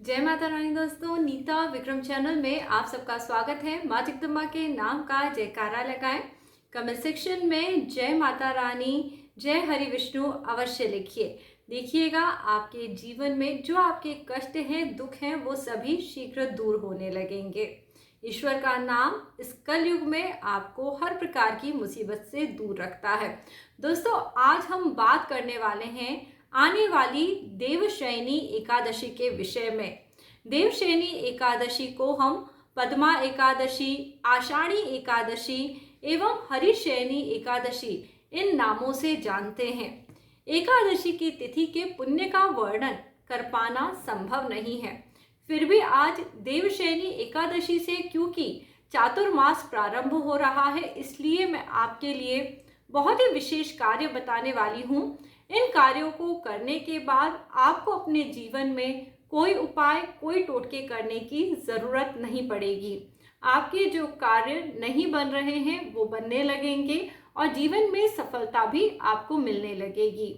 जय माता रानी दोस्तों, नीता विक्रम चैनल में आप सबका स्वागत है। माँ जगदम्बा के नाम का जयकारा लगाएं। कमेंट सेक्शन में जय माता रानी, जय हरि विष्णु अवश्य लिखिए। देखिएगा आपके जीवन में जो आपके कष्ट हैं, दुख हैं, वो सभी शीघ्र दूर होने लगेंगे। ईश्वर का नाम इस कलयुग में आपको हर प्रकार की मुसीबत से दूर रखता है। दोस्तों, आज हम बात करने वाले हैं आने वाली देवशयनी एकादशी के विषय में। देवशयनी एकादशी को हम पद्मा एकादशी, आषाढ़ी एकादशी एवं हरिशयनी एकादशी इन नामों से जानते हैं। एकादशी की तिथि के पुण्य का वर्णन कर पाना संभव नहीं है, फिर भी आज देवशयनी एकादशी से, क्योंकि चातुर्मास प्रारंभ हो रहा है, इसलिए मैं आपके लिए बहुत ही विशेष कार्य बताने वाली हूँ। इन कार्यों को करने के बाद आपको अपने जीवन में कोई उपाय, कोई टोटके करने की ज़रूरत नहीं पड़ेगी। आपके जो कार्य नहीं बन रहे हैं वो बनने लगेंगे और जीवन में सफलता भी आपको मिलने लगेगी,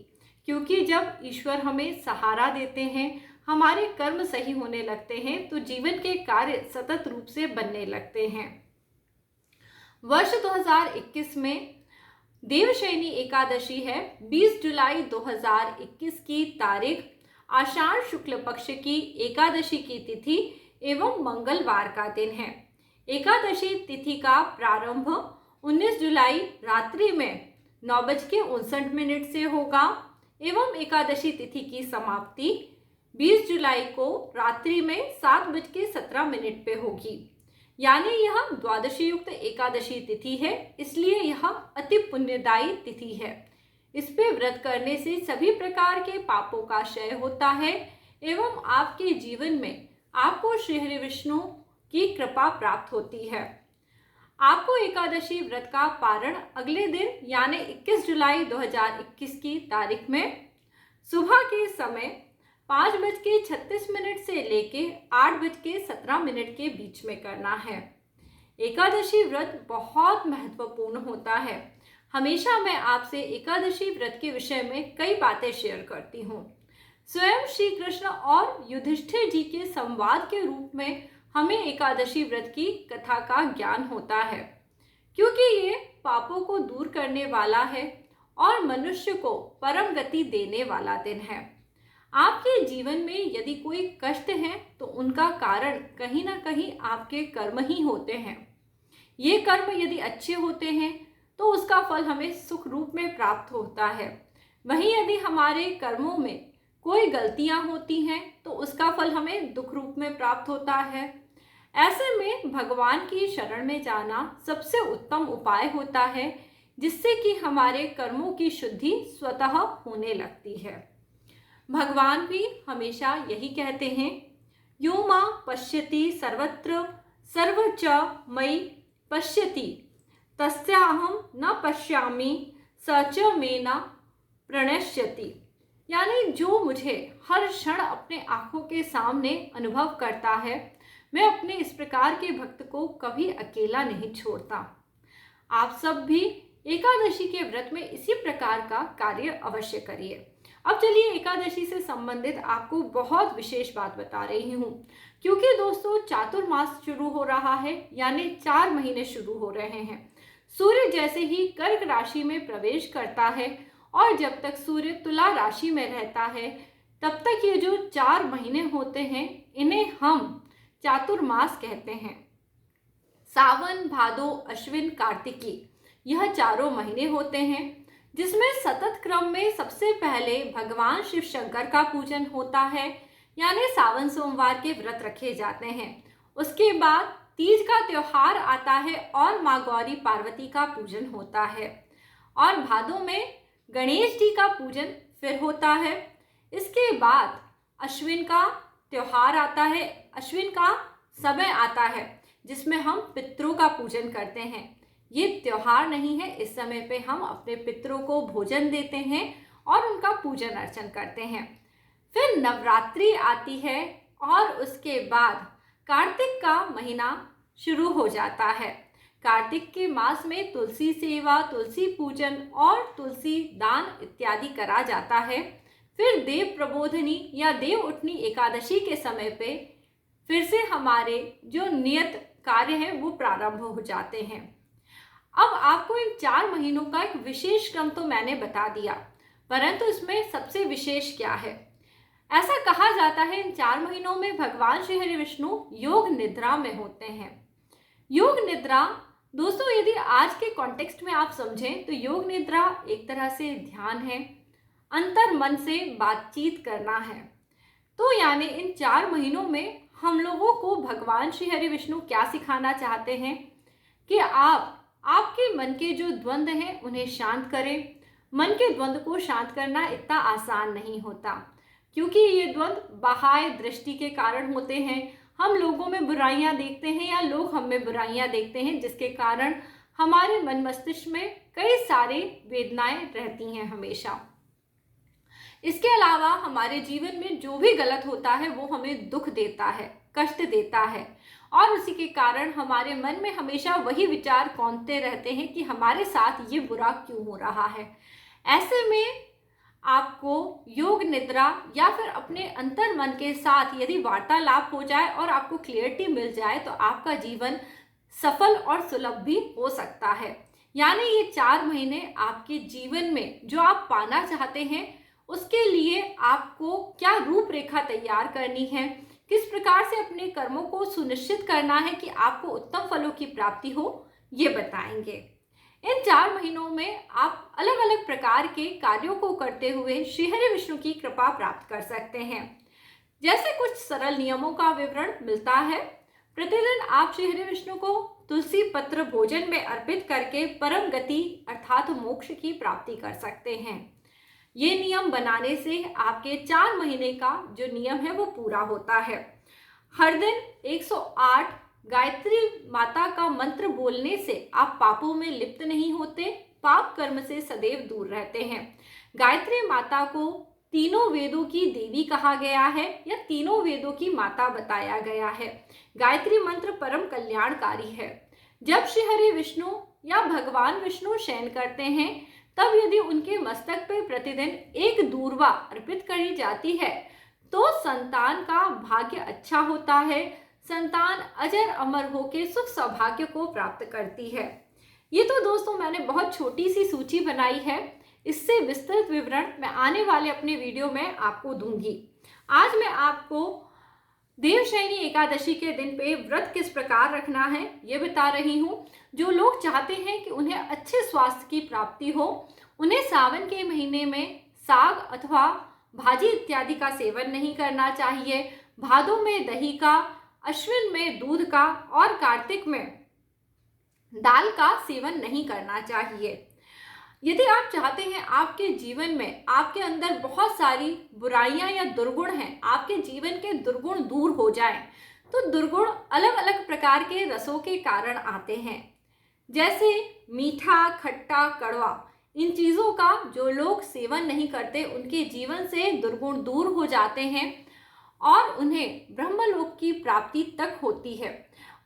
क्योंकि जब ईश्वर हमें सहारा देते हैं, हमारे कर्म सही होने लगते हैं, तो जीवन के कार्य सतत रूप से बनने लगते हैं। वर्ष 2021 में देवशयनी एकादशी है। 20 जुलाई 2021 की तारीख, आषाढ़ शुक्ल पक्ष की एकादशी की तिथि एवं मंगलवार का दिन है। एकादशी तिथि का प्रारंभ 19 जुलाई रात्रि में 9:59 से होगा एवं एकादशी तिथि की समाप्ति 20 जुलाई को रात्रि में 7:17 पे होगी। यानी यह द्वादशी युक्त एकादशी तिथि है, इसलिए यह अति पुण्यदायी तिथि है। इस पे व्रत करने से सभी प्रकार के पापों का क्षय होता है एवं आपके जीवन में आपको श्री हरि विष्णु की कृपा प्राप्त होती है। आपको एकादशी व्रत का पारण अगले दिन यानी 21 जुलाई 2021 की तारीख में सुबह के समय 5:36 से लेके 8:17 के बीच में करना है। एकादशी व्रत बहुत महत्वपूर्ण होता है। हमेशा मैं आपसे एकादशी व्रत के विषय में कई बातें शेयर करती हूँ। स्वयं श्री कृष्ण और युधिष्ठिर जी के संवाद के रूप में हमें एकादशी व्रत की कथा का ज्ञान होता है, क्योंकि ये पापों को दूर करने वाला है और मनुष्य को परम गति देने वाला दिन है। आपके जीवन में यदि कोई कष्ट है तो उनका कारण कहीं ना कहीं आपके कर्म ही होते हैं। ये कर्म यदि अच्छे होते हैं तो उसका फल हमें सुख रूप में प्राप्त होता है। वहीं यदि हमारे कर्मों में कोई गलतियां होती हैं तो उसका फल हमें दुख रूप में प्राप्त होता है। ऐसे में भगवान की शरण में जाना सबसे उत्तम उपाय होता है, जिससे कि हमारे कर्मों की शुद्धि स्वतः होने लगती है। भगवान भी हमेशा यही कहते हैं, यो मां पश्यति सर्वत्र सर्वच मयि पश्यति तस्याहं न पश्यामि स च मे न प्रणश्यति। यानी जो मुझे हर क्षण अपने आंखों के सामने अनुभव करता है, मैं अपने इस प्रकार के भक्त को कभी अकेला नहीं छोड़ता। आप सब भी एकादशी के व्रत में इसी प्रकार का कार्य अवश्य करिए। अब चलिए एकादशी से संबंधित आपको बहुत विशेष बात बता रही हूँ, क्योंकि दोस्तों चातुर्मास शुरू हो रहा है, यानी 4 महीने शुरू हो रहे हैं। सूर्य जैसे ही कर्क राशि में प्रवेश करता है और जब तक सूर्य तुला राशि में रहता है, तब तक ये जो 4 महीने होते हैं, इन्हें हम चातुर्मास कहते हैं। सावन, भादो, अश्विन, कार्तिकी, यह 4 महीने होते हैं, जिसमें सतत क्रम में सबसे पहले भगवान शिव शंकर का पूजन होता है, यानी सावन सोमवार के व्रत रखे जाते हैं। उसके बाद तीज का त्योहार आता है और माँ गौरी पार्वती का पूजन होता है, और भादों में गणेश जी का पूजन फिर होता है। इसके बाद अश्विन का त्योहार आता है, अश्विन का समय आता है, जिसमें हम पितरों का पूजन करते हैं। ये त्योहार नहीं है, इस समय पे हम अपने पितरों को भोजन देते हैं और उनका पूजन अर्चन करते हैं। फिर नवरात्रि आती है और उसके बाद कार्तिक का महीना शुरू हो जाता है। कार्तिक के मास में तुलसी सेवा, तुलसी पूजन और तुलसी दान इत्यादि करा जाता है। फिर देव प्रबोधनी या देव उठनी एकादशी के समय पे फिर से हमारे जो नियत कार्य है वो प्रारंभ हो जाते हैं। अब आपको इन 4 महीनों का एक विशेष क्रम तो मैंने बता दिया, परंतु इसमें सबसे विशेष क्या है? ऐसा कहा जाता है इन 4 महीनों में भगवान श्री हरि विष्णु योग निद्रा में होते हैं। योग निद्रा दोस्तों, यदि आज के कॉन्टेक्स्ट में आप समझें तो योग निद्रा एक तरह से ध्यान है, अंतर मन से बातचीत करना है। तो यानी इन 4 महीनों में हम लोगों को भगवान श्री हरि विष्णु क्या सिखाना चाहते हैं कि आपके मन के जो द्वंद्व हैं उन्हें शांत करें। मन के द्वंद्व को शांत करना इतना आसान नहीं होता, क्योंकि ये द्वंद्व बाह्य दृष्टि के कारण होते हैं। हम लोगों में बुराइयां देखते हैं या लोग हम में बुराइयां देखते हैं, जिसके कारण हमारे मन मस्तिष्क में कई सारी वेदनाएं रहती हैं हमेशा। इसके अलावा हमारे जीवन में जो भी गलत होता है वो हमें दुख देता है, कष्ट देता है, और उसी के कारण हमारे मन में हमेशा वही विचार कौंधते रहते हैं कि हमारे साथ ये बुरा क्यों हो रहा है। ऐसे में आपको योग निद्रा या फिर अपने अंतर मन के साथ यदि वार्तालाप हो जाए और आपको क्लियरिटी मिल जाए तो आपका जीवन सफल और सुलभ भी हो सकता है। यानी ये 4 महीने आपके जीवन में जो आप पाना चाहते हैं उसके लिए आपको क्या रूपरेखा तैयार करनी है, किस प्रकार से अपने कर्मों को सुनिश्चित करना है कि आपको उत्तम फलों की प्राप्ति हो, ये बताएंगे। इन 4 महीनों में आप अलग अलग प्रकार के कार्यों को करते हुए श्री हरि विष्णु की कृपा प्राप्त कर सकते हैं। जैसे कुछ सरल नियमों का विवरण मिलता है। प्रतिदिन आप श्री हरि विष्णु को तुलसी पत्र भोजन में अर्पित करके परम गति अर्थात मोक्ष की प्राप्ति कर सकते हैं। ये नियम बनाने से आपके 4 महीने का जो नियम है वो पूरा होता है। हर दिन 108 गायत्री माता का मंत्र बोलने से आप पापों में लिप्त नहीं होते, पाप कर्म से सदैव दूर रहते हैं। गायत्री माता को तीनों वेदों की देवी कहा गया है या तीनों वेदों की माता बताया गया है। गायत्री मंत्र परम कल्याणकारी है। जब श्री हरि विष्णु या भगवान विष्णु शयन करते हैं तब यदि उनके मस्तक पे प्रतिदिन एक दूर्वा अर्पित करी जाती है तो संतान का भाग्य अच्छा होता है, संतान अजर अमर होकर सुख सौभाग्य को प्राप्त करती है। ये तो दोस्तों मैंने बहुत छोटी सी सूची बनाई है, इससे विस्तृत विवरण मैं आने वाले अपने वीडियो में आपको दूंगी। आज मैं आपको देवशयनी एकादशी के दिन पे व्रत किस प्रकार रखना है ये बता रही हूँ। जो लोग चाहते हैं कि उन्हें अच्छे स्वास्थ्य की प्राप्ति हो, उन्हें सावन के महीने में साग अथवा भाजी इत्यादि का सेवन नहीं करना चाहिए। भादों में दही का, अश्विन में दूध का और कार्तिक में दाल का सेवन नहीं करना चाहिए। यदि आप चाहते हैं आपके जीवन में आपके अंदर बहुत सारी बुराइयां या दुर्गुण हैं, आपके जीवन के दुर्गुण दूर हो जाएं, तो दुर्गुण अलग अलग प्रकार के रसों के कारण आते हैं, जैसे मीठा, खट्टा, कड़वा। इन चीज़ों का जो लोग सेवन नहीं करते उनके जीवन से दुर्गुण दूर हो जाते हैं और उन्हें ब्रह्मलोक की प्राप्ति तक होती है।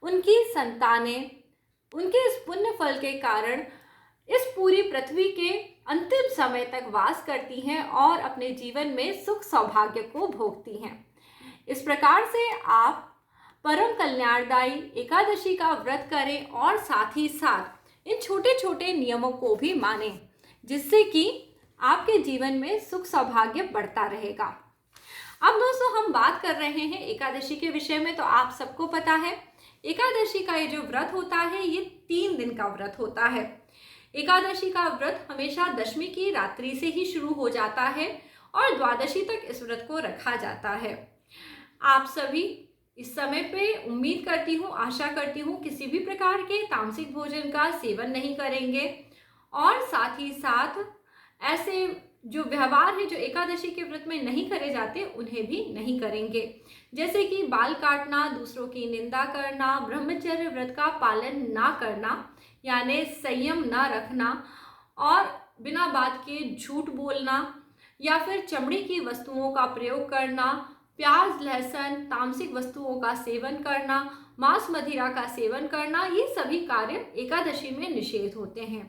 उनकी संतानें उनके इस पुण्य फल के कारण इस पूरी पृथ्वी के अंतिम समय तक वास करती हैं और अपने जीवन में सुख सौभाग्य को भोगती हैं। इस प्रकार से आप परम कल्याणदायी एकादशी का व्रत करें और साथ ही साथ इन छोटे छोटे नियमों को भी मानें, जिससे कि आपके जीवन में सुख सौभाग्य बढ़ता रहेगा। अब दोस्तों हम बात कर रहे हैं एकादशी के विषय में। तो आप सबको पता है एकादशी का ये जो व्रत होता है ये 3 दिन का व्रत होता है। एकादशी का व्रत हमेशा दशमी की रात्रि से ही शुरू हो जाता है और द्वादशी तक इस व्रत को रखा जाता है। आप सभी इस समय पे उम्मीद करती हूँ, आशा करती हूँ किसी भी प्रकार के तामसिक भोजन का सेवन नहीं करेंगे और साथ ही साथ ऐसे जो व्यवहार है जो एकादशी के व्रत में नहीं करे जाते उन्हें भी नहीं करेंगे, जैसे कि बाल काटना, दूसरों की निंदा करना, ब्रह्मचर्य व्रत का पालन ना करना यानी संयम ना रखना और बिना बात के झूठ बोलना या फिर चमड़ी की वस्तुओं का प्रयोग करना, प्याज, लहसुन, तामसिक वस्तुओं का सेवन करना, मांस मदिरा का सेवन करना, ये सभी कार्य एकादशी में निषेध होते हैं।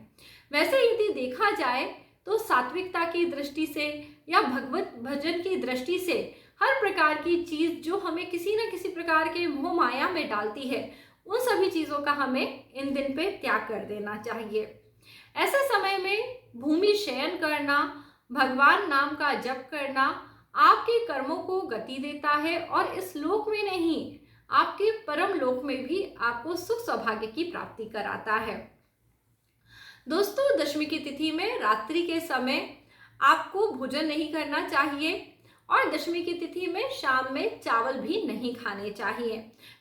वैसे यदि देखा जाए तो सात्विकता की दृष्टि से या भगवत भजन की दृष्टि से हर प्रकार की चीज जो हमें किसी न किसी प्रकार के मोह माया में डालती है, उन सभी चीजों का हमें इन दिन पे त्याग कर देना चाहिए। ऐसे समय में भूमि शयन करना, भगवान नाम का जप करना आपके कर्मों को गति देता है और इस लोक में नहीं, आपके परम लोक में भी आपको सुख सौभाग्य की प्राप्ति कराता है। दोस्तों, दशमी की तिथि में रात्रि के समय आपको भोजन नहीं करना चाहिए और दशमी की तिथि में शाम में चावल भी नहीं खाने चाहिए।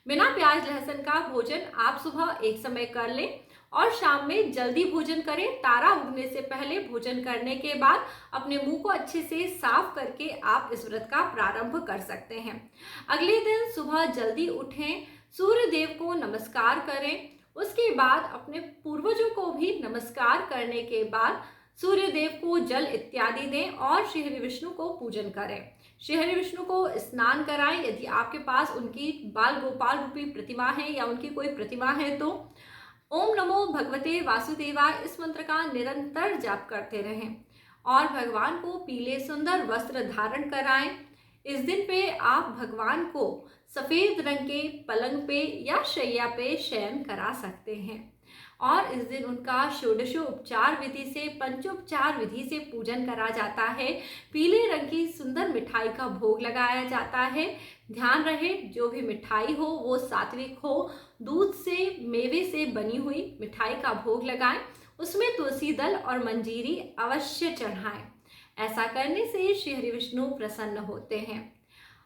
बिना प्याज लहसुन का भोजन आप सुबह एक समय कर लें और शाम में जल्दी भोजन करें। तारा उगने से पहले भोजन करने के बाद अपने मुंह को अच्छे से साफ करके आप इस व्रत का प्रारंभ कर सकते हैं। अगले दिन सुबह जल्दी उठें, सूर्य देव को नमस्कार करें, उसके बाद अपने पूर्वजों को भी नमस्कार करने के बाद सूर्य देव को जल इत्यादि दें और श्री हरि विष्णु को पूजन करें। श्री हरि विष्णु को स्नान कराएं। यदि आपके पास उनकी बाल गोपाल रूपी प्रतिमा है या उनकी कोई प्रतिमा है तो ओम नमो भगवते वासुदेवाय इस मंत्र का निरंतर जाप करते रहें और भगवान को पीले सुंदर वस्त्र धारण कराएं। इस दिन पे आप भगवान को सफेद रंग के पलंग पे या शैया पे शयन करा सकते हैं और इस दिन उनका षोडशोपचार विधि से, पंचोपचार विधि से पूजन करा जाता है। पीले रंग की सुंदर मिठाई का भोग लगाया जाता है। ध्यान रहे, जो भी मिठाई हो वो सात्विक हो, दूध से, मेवे से बनी हुई मिठाई का भोग लगाएं, उसमें तुलसी दल और मंजीरी अवश्य चढ़ाएं। ऐसा करने से श्री हरि विष्णु प्रसन्न होते हैं।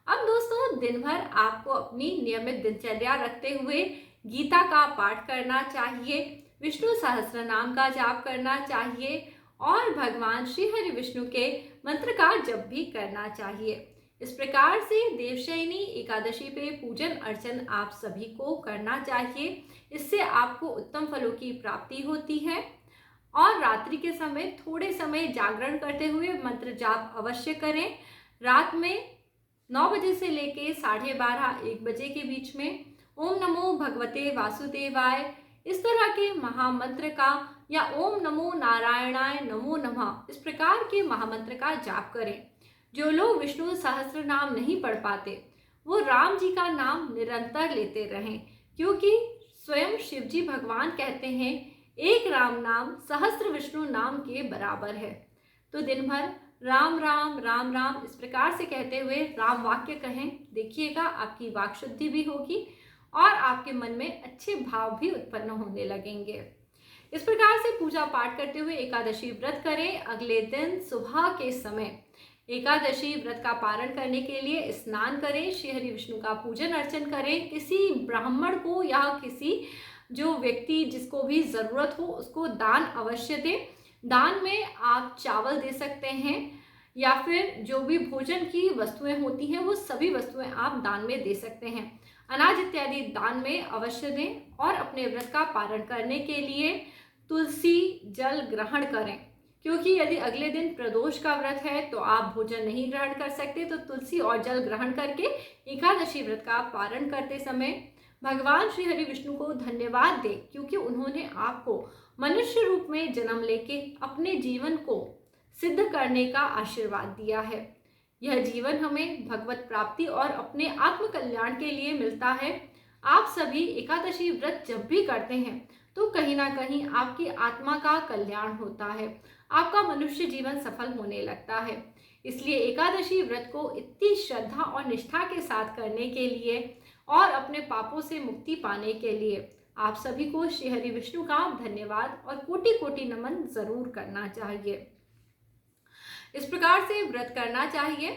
अब दोस्तों, दिन भर आपको अपनी नियमित दिनचर्या रखते हुए गीता का पाठ करना चाहिए, विष्णु सहस्त्र नाम का जाप करना चाहिए और भगवान श्री हरि विष्णु के मंत्र का जप भी करना चाहिए। इस प्रकार से देवशयनी एकादशी पे पूजन अर्चन आप सभी को करना चाहिए। इससे आपको उत्तम फलों की प्राप्ति होती है और रात्रि के समय थोड़े समय जागरण करते हुए मंत्र जाप अवश्य करें। रात में 9 बजे से लेके 12:30-1 बजे के बीच में ओम नमो भगवते वासुदेवाय इस तरह के महामंत्र का या ओम नमो नारायणाय नमो नमः इस प्रकार के महामंत्र का जाप करें। जो लोग विष्णु सहस्त्र नाम नहीं पढ़ पाते वो राम जी का नाम निरंतर लेते रहें, क्योंकि स्वयं शिव जी भगवान कहते हैं एक राम नाम सहस्त्र विष्णु नाम के बराबर है। तो दिन भर राम राम राम राम इस प्रकार से कहते हुए राम वाक्य कहें। देखिएगा आपकी वाक शुद्धि भी होगी और आपके मन में अच्छे भाव भी उत्पन्न होने लगेंगे। इस प्रकार से पूजा पाठ करते हुए एकादशी व्रत करें। अगले दिन सुबह के समय एकादशी व्रत का पारण करने के लिए स्नान करें, श्री हरि विष्णु का पूजन अर्चन करें। किसी ब्राह्मण को या किसी जो व्यक्ति जिसको भी ज़रूरत हो उसको दान अवश्य दें। दान में आप चावल दे सकते हैं या फिर जो भी भोजन की वस्तुएं होती हैं वो सभी वस्तुएं आप दान में दे सकते हैं। अनाज इत्यादि दान में अवश्य दें और अपने व्रत का पारण करने के लिए तुलसी जल ग्रहण करें, क्योंकि यदि अगले दिन प्रदोष का व्रत है तो आप भोजन नहीं ग्रहण कर सकते। तो तुलसी और जल ग्रहण करके एकादशी व्रत का पारण करते समय भगवान श्री हरि विष्णु को धन्यवाद दें, क्योंकि उन्होंने आपको मनुष्य रूप में जन्म लेके अपने जीवन को सिद्ध करने का आशीर्वाद दिया है। यह जीवन हमें भगवत प्राप्ति और अपने आत्म कल्याण के लिए मिलता है। आप सभी एकादशी व्रत जब भी करते हैं तो कहीं ना कहीं आपकी आत्मा का कल्याण होता है, आपका मनुष्य जीवन सफल होने लगता है। इसलिए एकादशी व्रत को इतनी श्रद्धा और निष्ठा के साथ करने के लिए और अपने पापों से मुक्ति पाने के लिए आप सभी को श्री हरि विष्णु का धन्यवाद और कोटि कोटि नमन जरूर करना चाहिए। इस प्रकार से व्रत करना चाहिए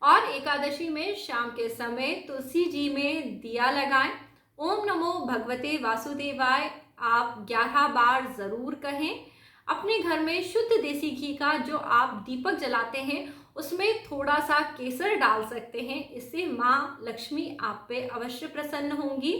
और एकादशी में शाम के समय तुलसी जी में दिया लगाएं। ओम नमो भगवते वासुदेवाय आप 11 बार जरूर कहें। अपने घर में शुद्ध देसी घी का जो आप दीपक जलाते हैं उसमें थोड़ा सा केसर डाल सकते हैं। इससे माँ लक्ष्मी आप पे अवश्य प्रसन्न होंगी।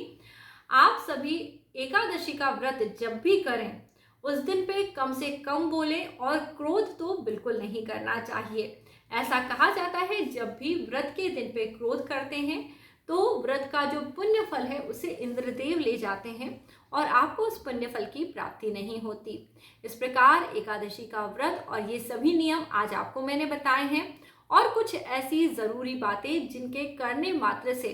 आप सभी एकादशी का व्रत जब भी करें उस दिन पे कम से कम बोलें और क्रोध तो बिल्कुल नहीं करना चाहिए। ऐसा कहा जाता है जब भी व्रत के दिन पे क्रोध करते हैं तो व्रत का जो पुण्य फल है उसे इंद्रदेव ले जाते हैं और आपको उस पुण्य फल की प्राप्ति नहीं होती। इस प्रकार एकादशी का व्रत और ये सभी नियम आज आपको मैंने बताए हैं और कुछ ऐसी ज़रूरी बातें जिनके करने मात्र से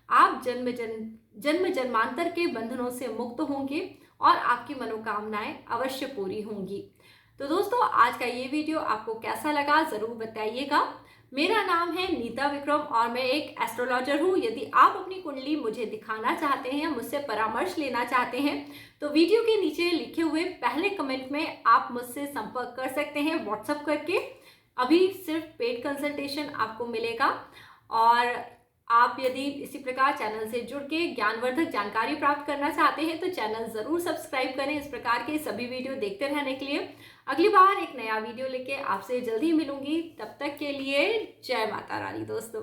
आप जन्म जन्मांतर के बंधनों से मुक्त होंगे और आपकी मनोकामनाएं अवश्य पूरी होंगी। तो दोस्तों, आज का ये वीडियो आपको कैसा लगा ज़रूर बताइएगा। मेरा नाम है नीता विक्रम और मैं एक एस्ट्रोलॉजर हूँ। यदि आप अपनी कुंडली मुझे दिखाना चाहते हैं, मुझसे परामर्श लेना चाहते हैं, तो वीडियो के नीचे लिखे हुए पहले कमेंट में आप मुझसे संपर्क कर सकते हैं व्हाट्सएप करके। अभी सिर्फ पेड कंसल्टेशन आपको मिलेगा और आप यदि इसी प्रकार चैनल से जुड़ के ज्ञानवर्धक जानकारी प्राप्त करना चाहते हैं तो चैनल ज़रूर सब्सक्राइब करें इस प्रकार के सभी वीडियो देखते रहने के लिए। अगली बार एक नया वीडियो लेके आपसे जल्दी मिलूंगी। तब तक के लिए जय माता रानी दोस्तों।